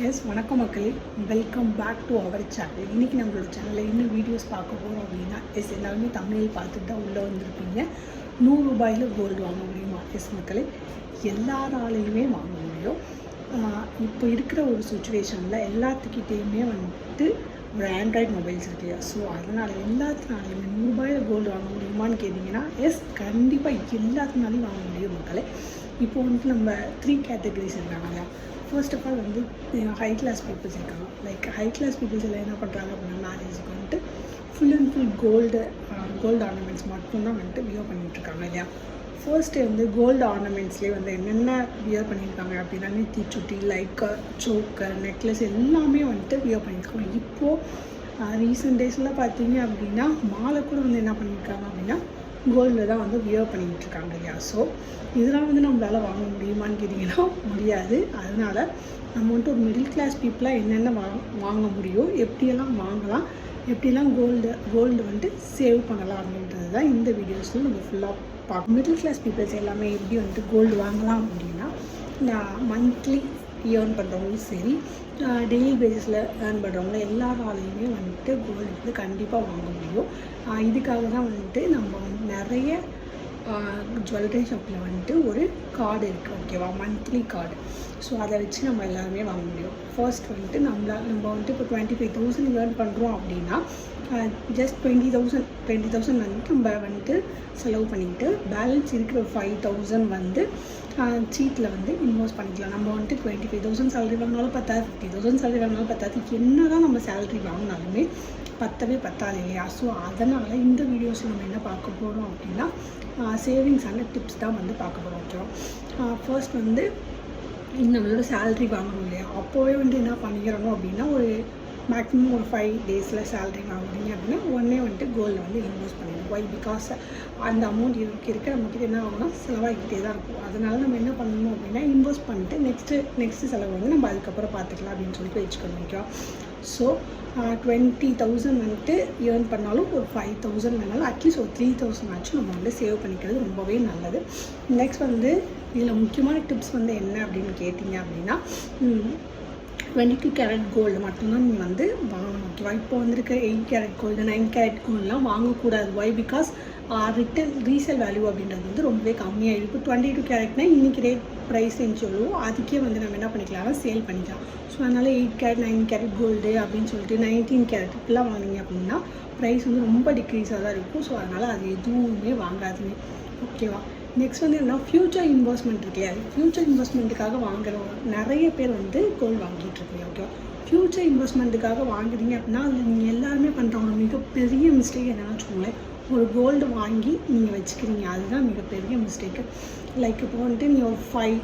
S வணக்கம் மக்களே, welcome back to our channel. இன்றைக்கி நம்மளோட சேனலில் இன்னும் வீடியோஸ் பார்க்க போகிறோம் அப்படின்னா எல்லாருமே தமிழில் பார்த்துட்டு தான் உள்ளே வந்திருப்பீங்க. 100 ரூபாயில் கோல்டு வாங்க முடியுமா? மக்களே, எல்லாராலையுமே வாங்க முடியும். இப்போ இருக்கிற ஒரு சுச்சுவேஷனில் எல்லாத்துக்கிட்டேயுமே ஒரு ஆண்ட்ராய்டு மொபைல்ஸ் இருக்கு இல்லையா? ஸோ அதனால் எல்லாத்தினாலையுமே 100 ரூபாயில் கோல்டு வாங்க முடியுமான்னு கேட்டிங்கன்னா கண்டிப்பாக எல்லாத்தினாலையும் வாங்க முடியும் மக்களே. இப்போ நம்ம 3 கேட்டகரிஸ் இருக்காங்க இல்லையா? First of all high class peoples இருக்காங்க. ஹை கிளாஸ் பீப்புள்ஸ் எல்லாம் என்ன பண்ணுறாங்க அப்படின்னா, மேரேஜுக்கு full and full gold ornaments மட்டும்தான் வியர் பண்ணிகிட்ருக்காங்க இல்லையா? ஃபர்ஸ்ட்டு கோல்டு ஆர்னமெண்ட்ஸ்லேயே என்னென்ன வியர் பண்ணியிருக்காங்க அப்படின்னா, நெத்திச்சுட்டி, சோக்கர், நெக்லஸ் எல்லாமே வியர் பண்ணியிருக்காங்க. இப்போது ரீசெண்ட் டேஸில் பார்த்தீங்க அப்படின்னா மாலை கூட என்ன பண்ணியிருக்காங்க அப்படின்னா கோல்டில் தான் வியர் பண்ணிக்கிட்டு இருக்காங்க இல்லையா? ஸோ இதெல்லாம் நம்மளால் வாங்க முடியுமான்னு கேட்டிங்கன்னா முடியாது. அதனால் நம்ம ஒரு மிடில் கிளாஸ் பீப்புளாக என்னென்ன வாங்க முடியும், எப்படியெல்லாம் வாங்கலாம், எப்படியெல்லாம் கோல்டு சேவ் பண்ணலாம் அப்படின்றது தான் இந்த வீடியோஸில் நம்ம ஃபுல்லாக பார்க்கணும். மிடில் கிளாஸ் பீப்புள்ஸ் எல்லாமே எப்படி கோல்டு வாங்கலாம் அப்படின்னா, மந்த்லி ஏர்ன் பண்ணுறவங்களும் சரி, டெய்லி பேஸிஸில் ஏர்ன் பண்ணுறவங்க எல்லாராலையுமே கோல்டு கண்டிப்பாக வாங்க முடியும். இதுக்காக தான் நம்ம நிறைய ஜுவல்லரி ஷாப்பில் ஒரு கார்டு இருக்குது, ஓகேவா? Monthly card. ஸோ அதை வச்சு நம்ம எல்லாருமே வாங்க முடியும். ஃபர்ஸ்ட் நம்ம இப்போ 25,000 ஏர்ன் பண்ணுறோம் அப்படின்னா ஜஸ்ட் 20,000 நம்ம செலவு பண்ணிக்கிட்டு பேலன்ஸ் இருக்கிற 5,000 சீட்டில் இன்வெஸ்ட் பண்ணிக்கலாம். நம்ம 25,000 சேலரி வாங்கினாலும் பத்தாது, 50,000 சேலரி வாங்கினாலும் பத்தாது, என்ன தான் நம்ம சேலரி வாங்கினாலுமே பத்தாது இல்லையா? ஸோ அதனால் இந்த வீடியோஸில் நம்ம என்ன பார்க்க போகிறோம் அப்படின்னா, சேவிங்ஸ் அண்ட் டிப்ஸ் தான் பார்க்க போகிறோம், ஓகேவா? ஃபர்ஸ்ட் நம்மளோட சேலரி வாங்கணும் இல்லையா? அப்போவே என்ன பண்ணிக்கிறணும் அப்படின்னா, ஒரு மேக்ஸிமம் ஒரு 5 டேஸில் சேலரி வாங்குறீங்க அப்படின்னா உடனே கோல்டில் இன்வெஸ்ட் பண்ணிடணும். ஒய்? பிகாஸ் அந்த அமௌண்ட் இருக்க நம்மக்கிட்ட என்ன ஆகும்னா செலவாகிக்கிட்டே தான் இருக்கும். அதனால் நம்ம என்ன பண்ணணும் அப்படின்னா, இன்வெஸ்ட் பண்ணிட்டு நெக்ஸ்ட்டு செலவு நம்ம அதுக்கப்புறம் பார்த்துக்கலாம் அப்படின்னு சொல்லிட்டு வச்சுக்கணும், ஓகேவா? ஸோ 20,000 ஏர்ன் பண்ணாலும் ஒரு 5,000 வேணாலும் அட்லீஸ்ட் ஒரு 3,000 ஆச்சும் நம்ம சேவ் பண்ணிக்கிறது ரொம்பவே நல்லது. நெக்ஸ்ட் இதில் முக்கியமான டிப்ஸ் என்ன அப்படின்னு கேட்டிங்க அப்படின்னா, 22 கேரட் கோல்டு மட்டும்தான் நீங்கள் வாங்கணும், ஓகேவா? இப்போ 8 கேரட் கோல்டு, 9 கேரட் கோல்டுலாம் வாங்கக்கூடாது. ஒய்? பிகாஸ் ரீசேல் வேல்யூ அப்படின்றது ரொம்பவே கம்மியாக இருக்கும். 22 கேரட்னால் இன்றைக்கி ரேட் ப்ரைஸ் சொல்லுவோ அதுக்கே நம்ம என்ன பண்ணிக்கலாம்னா சேல் பண்ணிக்கலாம். ஸோ அதனால் 8 கேரட் 9 கேரட் கோல்டு அப்படின்னு சொல்லிட்டு 19 கேரட் இப்படிலாம் வாங்கினீங்க அப்படின்னா ப்ரைஸ் ரொம்ப டிக்ரீஸாக தான் இருக்கும். ஸோ அதனால் அது எதுவுமே வாங்காதுங்க, ஓகேவா? நெக்ஸ்ட் என்ன, ஃப்யூச்சர் இன்வெஸ்ட்மெண்ட் இருக்கு இல்லையா? ஃப்யூச்சர் இன்வெஸ்ட்மெண்ட்டுக்காக வாங்குறவங்க நிறைய பேர் கோல்டு வாங்கிட்டு இருக்கீங்க, ஓகேவா? ஃப்யூச்சர் இன்வெஸ்ட்மெண்ட்டுக்காக வாங்குறீங்க அப்படின்னா அதில் நீங்கள் எல்லாருமே பண்ணுறவங்க மிகப்பெரிய மிஸ்டேக் என்னென்னு வச்சுக்கோங்களேன், ஒரு கோல்டு வாங்கி நீங்கள் வச்சுக்கிறீங்க, அதுதான் மிகப்பெரிய மிஸ்டேக்கு. இப்போ நீங்கள் ஒரு 5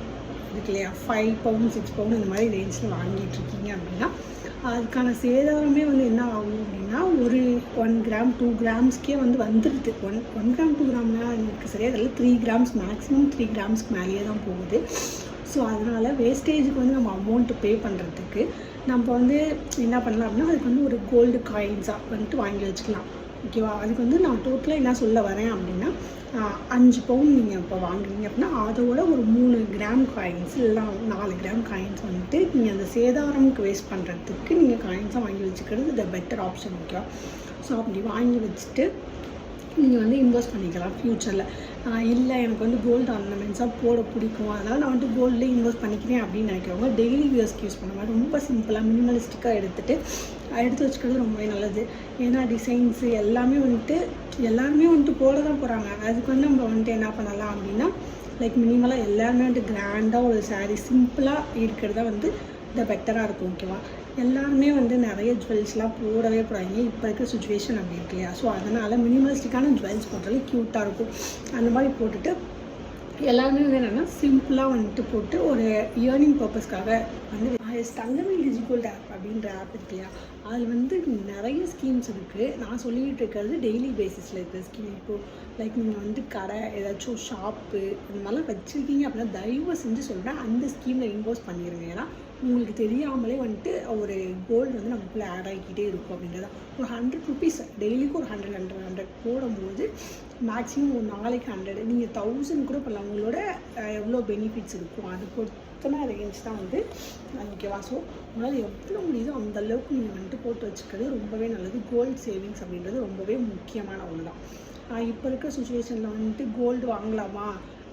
இருக்கு இல்லையா, 5 பவுன் 6 பவுன் இந்த மாதிரி ரேஞ்சில் வாங்கிட்டுருக்கீங்க அப்படின்னா அதுக்கான சேதாரமே என்ன ஆகும் அப்படின்னா, ஒரு 1 கிராம் 2 கிராம்ஸ்க்கே வந்துடுது. 1 கிராம் 2 கிராம்னா எனக்கு சரியாக தெரியல, 3 கிராம்ஸ் மேக்ஸிமம் 3 கிராம்ஸ்க்கு மேலேயே தான் போகுது. ஸோ அதனால் வேஸ்டேஜுக்கு நம்ம அமௌண்ட்டு பே பண்ணுறதுக்கு நம்ம என்ன பண்ணலாம் அப்படின்னா, அதுக்கு ஒரு கோல்டு காயின்ஸாக வாங்கி வச்சுக்கலாம், ஓகேவா? அதுக்கு நான் டோட்டலாக என்ன சொல்ல வரேன் அப்படின்னா, 5 பவுன் நீங்கள் இப்போ வாங்குறீங்க அப்படின்னா அதோட ஒரு 3 கிராம் காயின்ஸ் இல்லை 4 கிராம் காயின்ஸ் நீங்கள் அந்த சேதாரமுக்கு வேஸ்ட் பண்ணுறதுக்கு நீங்கள் காயின்ஸாக வாங்கி வச்சுக்கிறது த பெட்டர் ஆப்ஷன், ஓகேவா? ஸோ அப்படி வாங்கி வச்சுட்டு நீங்கள் இன்வெஸ்ட் பண்ணிக்கலாம் ஃப்யூச்சரில். இல்லை எனக்கு கோல்டு ஆர்னமெண்ட்ஸாக போட பிடிக்கும், அதனால் நான் கோல்டில் இன்வெஸ்ட் பண்ணிக்கிறேன் அப்படின்னு நினைக்கிறவங்க டெய்லி வியர்ஸ்க்கு யூஸ் பண்ண மாதிரி ரொம்ப சிம்பிளாக மினிமலிஸ்டிக்காக எடுத்து வச்சுக்கிறது ரொம்பவே நல்லது. ஏன்னா டிசைன்ஸு எல்லாமே எல்லாருமே போட தான் போகிறாங்க. அதுக்கு நம்ம என்ன பண்ணலாம் அப்படின்னா, மினிமலாக எல்லாருமே கிராண்டாக ஒரு சாரீ சிம்பிளாக இருக்கிறதா த பெட்டராக இருக்கும், ஓகேவா? எல்லாருமே நிறைய ஜுவல்ஸ்லாம் போடவே போகிறாங்க, இப்போ இருக்கிற சுச்சுவேஷன் அப்படி இருக்கு இல்லையா? ஸோ அதனால் மினிமலிஸ்டிக்கான ஜுவல்ஸ் போட்டாலே க்யூட்டாக இருக்கும். அந்த மாதிரி போட்டுட்டு எல்லாருமே என்னென்னா சிம்பிளாக போட்டு ஒரு ஏர்னிங் பர்பஸ்க்காக தங்கவேல் டிஜிகோல்டு ஆப் அப்படின்ற ஆப் இருக்கு இல்லையா? அதில் நிறைய ஸ்கீம்ஸ் இருக்குது. நான் சொல்லிகிட்டு இருக்கிறது டெய்லி பேசிஸில் இருக்கிற ஸ்கீம். இப்போது நீங்கள் கடை ஏதாச்சும் ஷாப்பு இந்த மாதிரிலாம் வச்சுருக்கீங்க அப்படின்னா தயவு செஞ்சு சொல்கிறேன், அந்த ஸ்கீமில் இன்வெஸ்ட் பண்ணிடுங்க. ஏன்னா உங்களுக்கு தெரியாமலே ஒரு கோல்டு நமக்குள்ளே ஆட் ஆகிக்கிட்டே இருக்கும் அப்படின்றத. ஒரு 100 ருபீஸ் டெய்லிக்கு ஒரு 100 போடும்போது மேக்ஸிமம் ஒரு நாளைக்கு 100, நீங்கள் 1000 கூட பண்ணலாம். உங்களோட எவ்வளோ பெனிஃபிட்ஸ் இருக்கும் அது அத்தனை ரேஞ்ச் தான் வந்து ஓகேவா. ஸோ உங்களால் எவ்வளோ முடியுதோ அந்தளவுக்கு நீங்கள் வந்துட்டு போட்டு வச்சுக்கிறது ரொம்பவே நல்லது. கோல்டு சேவிங்ஸ் அப்படின்றது ரொம்பவே முக்கியமான ஒன்று தான். இப்போ இருக்க சுச்சுவேஷனில் வந்துட்டு கோல்டு வாங்கலாமா,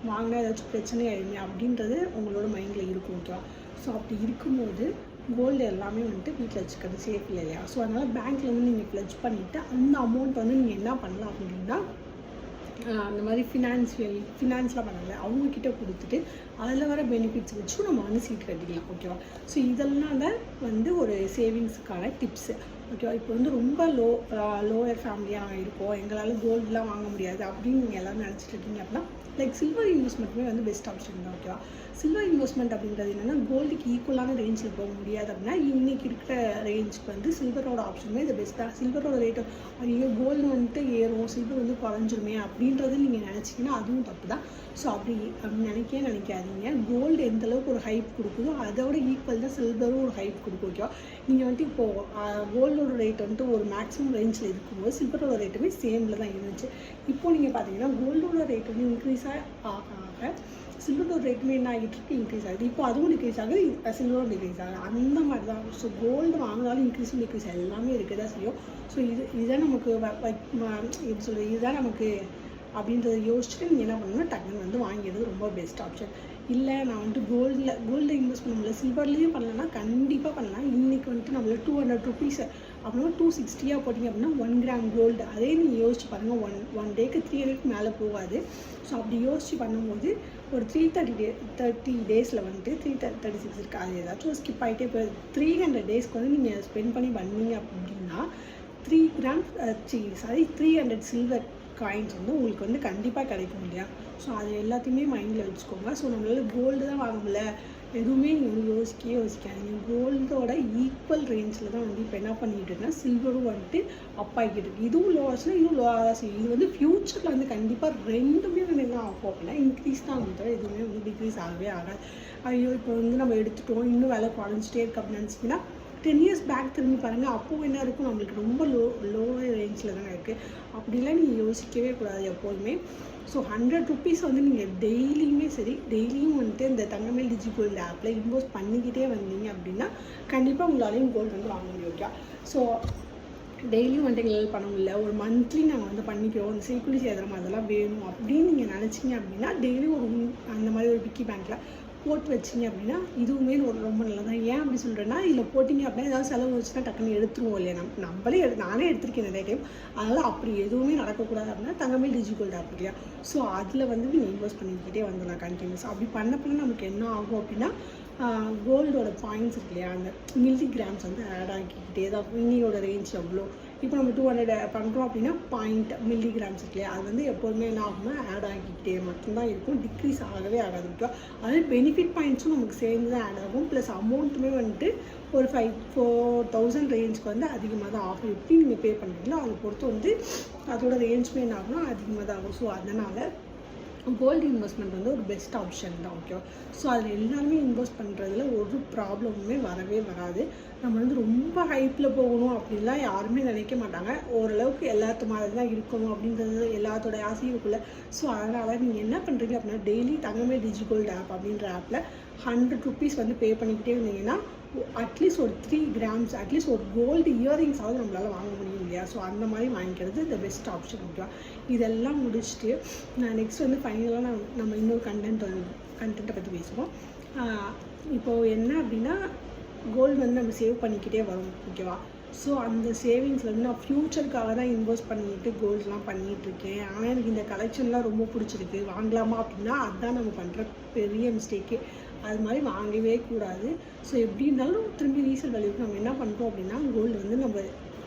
வாங்கினா ஏதாச்சும் பிரச்சனை ஆயிடுமே அப்படின்றது உங்களோட மைண்டில் இருக்கும் ஓகேவா. ஸோ அப்படி இருக்கும்போது கோல்டு எல்லாமே வந்துட்டு வீட்டில் வச்சுக்கிறது சேஃப் இல்லையா. ஸோ அதனால் பேங்க்கில் வந்து நீங்கள் ப்ளட்ஜ் பண்ணிவிட்டு அந்த அமௌண்ட் வந்து நீங்கள் என்ன பண்ணலாம் அப்படின்னா அந்த மாதிரி ஃபினான்ஸ்லாம் பண்ணல அவங்கக்கிட்ட கொடுத்துட்டு அதில் வர பெனிஃபிட்ஸ் வச்சும் நம்ம வந்து சீட் கட்டிக்கலாம் ஓகேவா. ஸோ இதெல்லாம் தான் வந்து ஒரு சேவிங்ஸுக்கான டிப்ஸு ஓகேவா. இப்போ வந்து ரொம்ப லோயர் ஃபேமிலியாக இருக்கோம், எங்களால் கோல்டுலாம் வாங்க முடியாது அப்படின்னு நீங்கள் எல்லோரும் நினச்சிட்டு இருக்கீங்க அப்படின்னா லைக் சில்வர் இன்வெஸ்ட்மெண்ட்டுமே வந்து பெஸ்ட் ஆப்ஷன் தான் ஓகேவா. சில்வர் இன்வெஸ்ட்மெண்ட் அப்படின்றது என்னென்னா கோல்டுக்கு ஈக்குவலான ரேஞ்சில் போக முடியாது அப்படின்னா இன்றைக்கி இருக்கிற ரேஞ்சுக்கு வந்து சில்வரோட ஆப்ஷனுமே இது பெஸ்ட்டாக. சில்வரோட ரேட்டு ஐயோ கோல்டு வந்துட்டு ஏறும், சில்வர் வந்து குறைஞ்சிருமே அப்படின்றது நீங்கள் நினச்சிங்கன்னா அதுவும் தப்பு தான். ஸோ அப்படி நினைக்காதீங்க. கோல்டு எந்தளவுக்கு ஒரு ஹைப் கொடுக்குதோ அதோட ஈக்குவல் தான் சில்வரும் ஒரு ஹைப் கொடுக்கும் ஓகேவா. நீங்கள் வந்துட்டு இப்போது கோல்டோட ரேட் வந்துட்டு ஒரு மேக்ஸிமம் ரேஞ்சில் இருக்கும்போது சில்வரோட ரேட்டுமே சேமில் தான் இருந்துச்சு. இப்போது நீங்கள் பார்த்தீங்கன்னா கோல்டோட ரேட் வந்து இன்க்ரீஸ் ஆக சில்வரோட ரேட்டுமே என்ன ஆகிட்டு இருக்கு, இன்க்ரீஸ் ஆகுது. இப்போ அதுவும் டிக்ரீஸ் ஆகுது, சில்வரும் டிக்ரீஸ் ஆகுது. அந்த மாதிரி தான். ஸோ கோல்டு வாங்கினாலும் டிக்ரீஸ் எல்லாமே இருக்குது தான் செய்யும். ஸோ இதுதான் நமக்கு எப்படி சொல்கிறது, இதுதான் நமக்கு அப்படின்றத யோசிச்சுட்டு நீங்கள் என்ன பண்ணணும்னா டக்குன்னு வந்து வாங்கிடுறது ரொம்ப பெஸ்ட் ஆப்ஷன். இல்லை நான் வந்துட்டு கோல்டில் இன்வெஸ்ட் பண்ண முடியல, சில்வர்லேயும் பண்ணலன்னா கண்டிப்பாக பண்ணலாம். இன்றைக்கி வந்துட்டு நம்மள 200 ருபீஸ் அப்படின்னா 260 போட்டிங்க அப்படின்னா 1 கிராம் கோல்டு. அதே நீங்கள் யோசிச்சு பாருங்கள், ஒன் டேக்கு 300 மேலே போகாது. ஸோ அப்படி யோசிச்சு பண்ணும்போது ஒரு 330 டேஸில் வந்துட்டு 336 இருக்குது, அது ஏதாச்சும் ஸ்கிப் ஆகிட்டே போய் 300 டேஸ்க்கு வந்து நீங்கள் ஸ்பெண்ட் பண்ணி பண்ணீங்க அப்படின்னா 300 சில்வர் காயின்ஸ் வந்து உங்களுக்கு வந்து கண்டிப்பாக கிடைக்கும் இல்லையா. ஸோ அது எல்லாத்தையுமே மைண்டில் வச்சுக்கோங்க. ஸோ நம்மளால் கோல்டு தான் வாங்க முடியல எதுவுமே நீங்கள் யோசிக்காதீங்க. கோல்டோட ஈக்குவல் ரேஞ்சில் தான் வந்து இப்போ என்ன பண்ணிட்டு இருக்குன்னா சில்வரும் வந்துட்டு அப் ஆகிட்டு இருக்குது. இதுவும் லோ ஆச்சுன்னா இதுவும் லோ ஆக செய்யும். இது வந்து ஃப்யூச்சரில் வந்து கண்டிப்பாக ரெண்டுமே வந்து என்ன ஆகும் அப்படின்னா இன்க்ரீஸ் தான் வந்து எதுவுமே வந்து டிக்ரீஸ் ஆகவே ஆகாது. ஐயோ இப்போ வந்து நம்ம எடுத்துட்டோம் இன்னும் விலை குறைஞ்சிட்டே இருக்கு அப்படின்னு நினச்சிங்கன்னா 10 years பேக் திரும்பி பாருங்கள், அப்போது என்ன இருக்கும், நம்மளுக்கு ரொம்ப லோ ரேஞ்சில் தானே இருக்குது. அப்படிலாம் நீங்கள் யோசிக்கவே கூடாது எப்போதுமே. ஸோ 100 ருபீஸ் வந்து நீங்கள் டெய்லியும் வந்துட்டு இந்த தங்கமயில் டிஜிகோல்டு ஆப்பில் இன்வெஸ்ட் பண்ணிக்கிட்டே வந்தீங்க அப்படின்னா கண்டிப்பாக உங்களாலையும் கோல்டு வந்து வாங்க முடியும் ஓகே. ஸோ டெய்லியும் வந்துட்டு எங்களால் பண்ண முடியல, ஒரு மந்த்லி நாங்கள் வந்து பண்ணிக்கிறோம், இந்த சீக்குடி சேதனம் அதெல்லாம் வேணும் அப்படின்னு நீங்கள் நினச்சிங்க அப்படின்னா டெய்லியும் அந்த மாதிரி ஒரு பிக்கி பேங்க்கில் போட்டு வச்சிங்க அப்படின்னா இதுவுமே ரொம்ப நல்லதான். ஏன் அப்படி சொல்கிறேன்னா இதில் போட்டிங்க அப்படின்னா ஏதாவது செலவு வச்சுன்னா டக்குன்னு எடுத்துருவோம் இல்லையா. நானே எடுத்திருக்கேன் நிறைய டைம். அதனால் அப்படி எதுவுமே நடக்கக்கூடாது அப்படின்னா தங்கமயில் டிஜிகோல்டு ஆப் இல்லையா. ஸோ அதில் வந்து நீங்கள் இன்வெஸ்ட் பண்ணிக்கிட்டே வந்துடலாம் கண்டினியூஸ். அப்படி பண்ண நமக்கு என்ன ஆகும் அப்படின்னா கோல்டோட பாயிண்ட்ஸ் இருக்கு இல்லையா, அந்த மில்லி கிராம்ஸ் வந்து ஆட் ஆகிக்கிட்டே தான். இன்னியோட ரேஞ்ச் எவ்வளோ, இப்போ நம்ம 200 பண்ணுறோம் அப்படின்னா மில்லி கிராம்ஸ் இருக்கு இல்லையா, அது வந்து எப்போதுமே என்ன ஆகும்னா ஆட் ஆகிக்கிட்டே மட்டும்தான் இருக்கும், டிக்ரீஸ் ஆகவே ஆகாது. அது பெனிஃபிட் பாயிண்ட்ஸும் நமக்கு சேர்ந்து தான் ஆட் ஆகும். ப்ளஸ் அமௌண்ட்டுமே வந்துட்டு ஒரு 4,000 ரேஞ்சுக்கு வந்து அதிகமாக தான் ஆகும். எப்படி நீங்கள் பே பண்ணுறீங்களோ அதை பொறுத்து வந்து அதோட ரேஞ்சுமே என்ன ஆகும்னா அதிகமாக தான் ஆகும். ஸோ அதனால் கோல்டு இன்வெஸ்ட்மெண்ட் வந்து ஒரு பெஸ்ட் ஆப்ஷன் தான் ஓகேவா. ஸோ அதில் எல்லாருமே இன்வெஸ்ட் பண்ணுறதுல ஒரு ப்ராப்ளமுமே வரவே வராது. நம்ம வந்து ரொம்ப ஹைப்பில் போகணும் அப்படின்லாம் யாருமே நினைக்க மாட்டாங்க. ஓரளவுக்கு எல்லாத்து மாதிரி தான் இருக்கணும் அப்படின்றது எல்லாத்தோட ஆசையும் இருக்குல்ல. ஸோ அதனால் நீங்கள் என்ன பண்ணுறீங்க அப்படின்னா டெய்லி தங்கமயில் டிஜிகோல்டு ஆப் அப்படின்ற ஆப்பில் 100 ருபீஸ் வந்து பே பண்ணிக்கிட்டே இருந்தீங்கன்னா அட்லீஸ்ட் ஒரு 3 கிராம்ஸ் அட்லீஸ்ட் ஒரு கோல்டு இயரிங்ஸாவது நம்மளால் வாங்க முடியும் இல்லையா. ஸோ அந்த மாதிரி வாங்கிக்கிறது இந்த பெஸ்ட் ஆப்ஷன் ஓகேவா. இதெல்லாம் முடிச்சுட்டு நான் நெக்ஸ்ட் வந்து ஃபைனலாக நம்ம இன்னொரு கண்டென்ட்டை பற்றி பேசுவோம். இப்போது என்ன அப்படின்னா கோல்டு வந்து நம்ம சேவ் பண்ணிக்கிட்டே வரோம் ஓகேவா. ஸோ அந்த சேவிங்ஸில் வந்து நான் ஃப்யூச்சருக்காக தான் இன்வெஸ்ட் பண்ணிட்டு கோல்டெலாம் பண்ணிகிட்ருக்கேன். ஆனால் எனக்கு இந்த கலெக்ஷன்லாம் ரொம்ப பிடிச்சிருக்கு, வாங்கலாமா அப்படின்னா அதுதான் நம்ம பண்ணுற பெரிய மிஸ்டேக்கு. அது மாதிரி வாங்கவே கூடாது. ஸோ எப்படி இருந்தாலும் திரும்பி ரீசேல் வேல்யூக்கு நம்ம என்ன பண்ணுறோம் அப்படின்னா கோல்டு வந்து நம்ம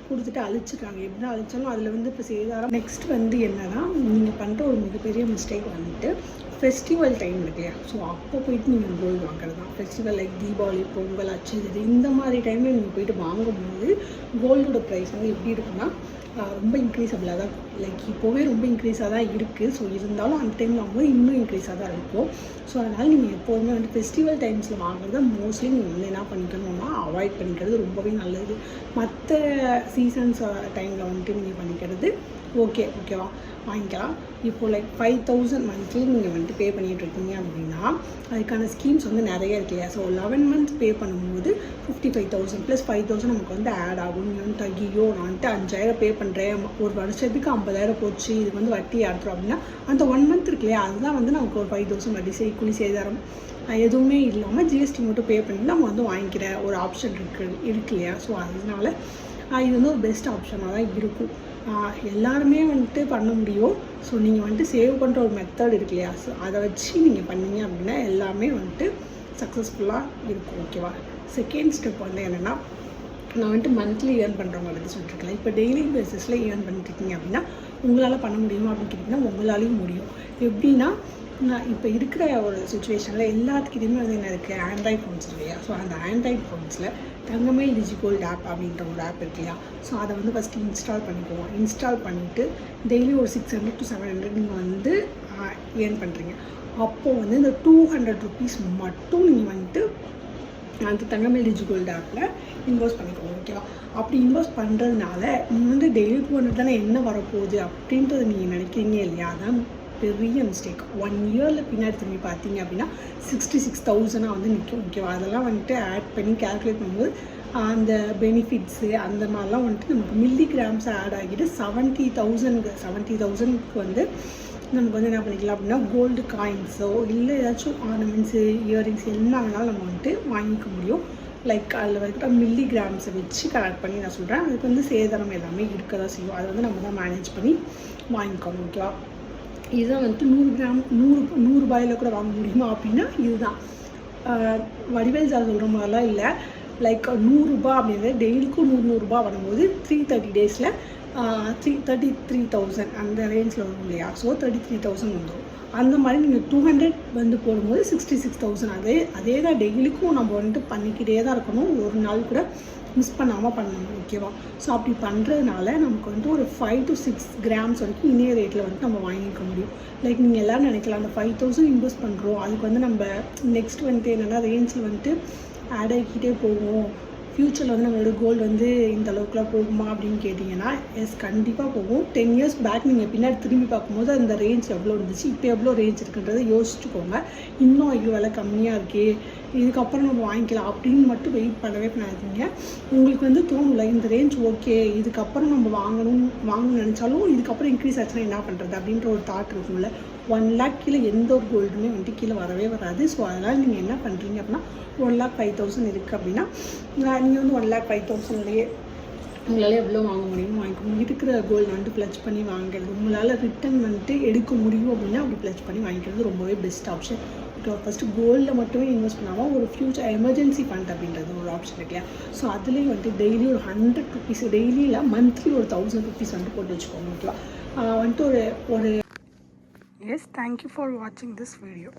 கொடுத்துட்டு அழிச்சிட்டாங்க. எப்படி அழிச்சாலும் அதில் வந்து இப்போ சேதாரம். நெக்ஸ்ட் வந்து என்னன்னா நீங்கள் பண்ணுற ஒரு மிகப்பெரிய மிஸ்டேக் வந்துட்டு ஃபெஸ்டிவல் டைம் இருக்கு இல்லையா. ஸோ அப்போ போயிட்டு நீங்கள் கோல்டு வாங்குறது தான். ஃபெஸ்டிவல் லைக் தீபாவளி, பொங்கல், அச்சது இந்த மாதிரி டைமில் நீங்கள் போயிட்டு வாங்கும்போது கோல்டோட ப்ரைஸ் வந்து எப்படி இருக்குன்னா ரொம்ப இன்க்ரீஸபிளாக தான் இருக்கும். லைக் இப்போவே ரொம்ப இன்க்ரீஸாக தான் இருக்குது. ஸோ இருந்தாலும் அந்த டைமில் வாங்கும்போது இன்னும் இன்க்ரீஸாக தான் இருக்கும். ஸோ அதனால் நீங்கள் எப்போதுமே வந்து ஃபெஸ்டிவல் டைம்ஸில் வாங்குறத மோஸ்ட்லி நீங்கள் வந்து என்ன பண்ணிக்கணும்னா அவாய்ட் பண்ணிக்கிறது ரொம்பவே நல்லது. மற்ற சீசன்ஸ் டைமில் வந்துட்டு நீங்கள் பண்ணிக்கிறது ஓகேவா வாங்கிக்கலாம். இப்போது லைக் 5,000 மந்த்லி நீங்கள் வந்துட்டு பே பண்ணிகிட்ருக்கீங்க அப்படின்னா அதுக்கான ஸ்கீம்ஸ் வந்து நிறைய இருக்கு இல்லையா. ஸோ 11 மந்த்ஸ் பே பண்ணும்போது 55,000 ப்ளஸ் 5,000 நமக்கு வந்து ஆட் ஆகும். நீங்கள் வந்துட்டு ஐயோ நான் வந்துட்டு 5,000 பே பண்ணுறேன், ஒரு வருஷத்துக்கு 50,000 போச்சு, இது வந்து வட்டி எடுத்துரும் அப்படின்னா அந்த 1 மந்த் இருக்கு இல்லையா, அதுதான் வந்து நமக்கு ஒரு 5,000 வட்டி கூலி சேதாரம் எதுவுமே இல்லாமல் ஜிஎஸ்டி மட்டும் பே பண்ணி நம்ம வந்து வாங்கிக்கிற ஒரு ஆப்ஷன் இருக்கு இல்லையா. ஸோ அதனால இது வந்து ஒரு பெஸ்ட் ஆப்ஷனாக தான் இருக்கும். எல்லாருமே வந்துட்டு பண்ண முடியும். ஸோ நீங்கள் வந்துட்டு சேவ் பண்ணுற ஒரு மெத்தட் இருக்கு இல்லையா, ஸோ அதை வச்சு நீங்கள் பண்ணீங்க அப்படின்னா எல்லாமே வந்துட்டு சக்ஸஸ்ஃபுல்லாக இருக்கும். ஓகேவா. செகண்ட் ஸ்டெப் வந்து என்னென்னா, நான் வந்துட்டு மந்த்லி ஏர்ன் பண்ணுறவங்க பற்றி சொல்லிட்டுருக்கேன். இப்போ டெய்லி பேசிஸில் ஏர்ன் பண்ணிட்டுருக்கீங்க அப்படின்னா உங்களால் பண்ண முடியுமா அப்படின்னு கேட்டிங்கன்னா உங்களாலையும் முடியும். எப்படின்னா, நான் இப்போ இருக்கிற ஒரு சுச்சுவேஷனில் எல்லாத்துக்கிட்டையுமே வந்து என்ன இருக்குது, ஆண்ட்ராய்ட் ஃபோன்ஸ் இல்லையா. ஸோ அந்த ஆண்ட்ராய்ட் ஃபோன்ஸில் தங்கமயில் டிஜிகோல்டு ஆப் அப்படின்ற ஒரு ஆப் இருக்கு இல்லையா. ஸோ அதை வந்து ஃபஸ்ட்டு இன்ஸ்டால் பண்ணிக்குவோம். இன்ஸ்டால் பண்ணிவிட்டு டெய்லி ஒரு 600 to 700 நீங்கள் வந்து ஏர்ன் பண்ணுறீங்க. அப்போது வந்து இந்த 200 rupees மட்டும் நீங்கள் வந்துட்டு அந்த தங்கமயில் டிஜிகோல்டு ஆப்பில் இன்வெஸ்ட் பண்ணிக்கோங்க. ஓகேவா. அப்படி இன்வெஸ்ட் பண்ணுறதுனால நீங்கள் வந்து டெய்லி 200 தானே என்ன வரப்போகுது அப்படின்றது நீங்கள் நினைக்கிறீங்க இல்லையா. அதான் பெரிய மிஸ்டேக். 1 இயரில் பின்னாடி திரும்பி பார்த்தீங்க அப்படின்னா 66,000 வந்து நிற்கும். ஓகேவா. அதெல்லாம் வந்துட்டு ஆட் பண்ணி கேல்குலேட் பண்ணும்போது அந்த பெனிஃபிட்ஸு அந்த மாதிரிலாம் வந்துட்டு நமக்கு மில்லிகிராம்ஸ் ஆட் ஆகிட்டு 70,000க்கு வந்து நமக்கு வந்து என்ன பண்ணிக்கலாம் அப்படின்னா கோல்டு காயின்ஸோ இல்லை ஏதாச்சும் ஆர்னமெண்ட்ஸு இயரிங்ஸ் என்ன வேணாலும் நம்ம வந்துட்டு வாங்கிக்க முடியும். லைக் அதில் இருக்கிற மில்லிகிராம்ஸை வச்சு கலெக்ட் பண்ணி நான் சொல்கிறேன். அதுக்கு வந்து சேதாரம் எல்லாமே இருக்க தான் செய்யும். அதை வந்து நம்ம தான் மேனேஜ் பண்ணி வாங்கிக்கணும். ஓகேவா. இதுதான் வந்துட்டு 100 கிராம் 100 ரூபாயில் கூட வாங்க முடியுமா அப்படின்னா இதுதான். வடிவேல் சார் சொல்கிற மாதிரிலாம் இல்லை. லைக் 100 ரூபா அப்படின்றது டெய்லிக்கும் 100 ரூபா வரும்போது 330 டேஸில் 33,000 அந்த ரேஞ்சில் வரும் இல்லையா. ஸோ 33,000 வந்துடும். அந்த மாதிரி நீங்கள் 200 வந்து போடும்போது 66,000. அதே தான் டெய்லிக்கும் நம்ம வந்துட்டு பண்ணிக்கிட்டே தான் இருக்கணும். ஒரு நாள் கூட மிஸ் பண்ணாமல் பண்ணணும். ஓகேவா. ஸோ அப்படி பண்ணுறதுனால நமக்கு வந்துட்டு ஒரு 5 to 6 கிராம்ஸ் வரைக்கும் இனிய ரேட்டில் வந்துட்டு நம்ம வாங்கிக்க முடியும். லைக் நீங்கள் எல்லோரும் நினைக்கலாம் அந்த 5,000 இன்வெஸ்ட் பண்ணுறோம், அதுக்கு வந்து நம்ம நெக்ஸ்ட் வந்துட்டு என்னென்னா ரேஞ்சில் வந்துட்டு ஆட் ஆகிக்கிட்டே போகும், ஃப்யூச்சரில் வந்து நம்மளோட கோல் வந்து இந்த அளவுக்குலாம் போகுமா அப்படின்னு கேட்டிங்கன்னா எஸ் கண்டிப்பாக போகும். 10 years பேக் நீங்கள் பின்னாடி திரும்பி பார்க்கும்போது அந்த ரேஞ்ச் எவ்வளோ இருந்துச்சு, இப்போ எவ்வளோ ரேஞ்ச் இருக்குன்றதை யோசிச்சுக்கோங்க. இன்னும் ஐயோ விலை கம்மியாக இருக்கே, இதுக்கப்புறம் நம்ம வாங்கிக்கலாம் அப்படின்னு மட்டும் வெயிட் பண்ணவே பண்ணாதீங்க. உங்களுக்கு வந்து தோணும்ல இந்த ரேஞ்ச் ஓகே, இதுக்கப்புறம் நம்ம வாங்கணும்னு நினச்சாலும் இதுக்கப்புறம் இன்க்ரீஸ் ஆச்சுன்னா என்ன பண்ணுறது அப்படின்ற ஒரு தாட் இருக்கும்ல. 1 lakh கீழே எந்த ஒரு கோல்டுமே வந்துட்டு கீழே வரவே வராது. ஸோ அதனால் நீங்கள் என்ன பண்ணுறீங்க அப்படின்னா 1,05,000 இருக்குது அப்படின்னா நீங்கள் வந்து 1,05,000லேயே உங்களால் எவ்வளோ வாங்க முடியும் வாங்கிக்கணும். இருக்கிற கோல்டு வந்துட்டு ப்ளச் பண்ணி வாங்குறது, உங்களால் ரிட்டன் வந்துட்டு எடுக்க முடியும் அப்படின்னா அப்படி ப்ளச் பண்ணி வாங்கிக்கிறது ரொம்பவே பெஸ்ட் ஆப்ஷன். ஃபஸ்ட்டு கோல்டில் மட்டுமே இன்வெஸ்ட் பண்ணாமல் ஒரு ஃப்யூச்சர் எமர்ஜென்சி ஃபண்ட் அப்படின்றது ஒரு ஆப்ஷன் இருக்கு இல்லையா. ஸோ அதுலேயும் வந்துட்டு டெய்லி ஒரு 100 rupees, டெய்லியில் மந்த்லி ஒரு 1,000 rupees வந்துட்டு போட்டு வச்சுக்கோங்க. ஓகேவா. வந்துட்டு ஒரு எஸ் தேங்க்யூ ஃபார் வாட்சிங் திஸ் வீடியோ.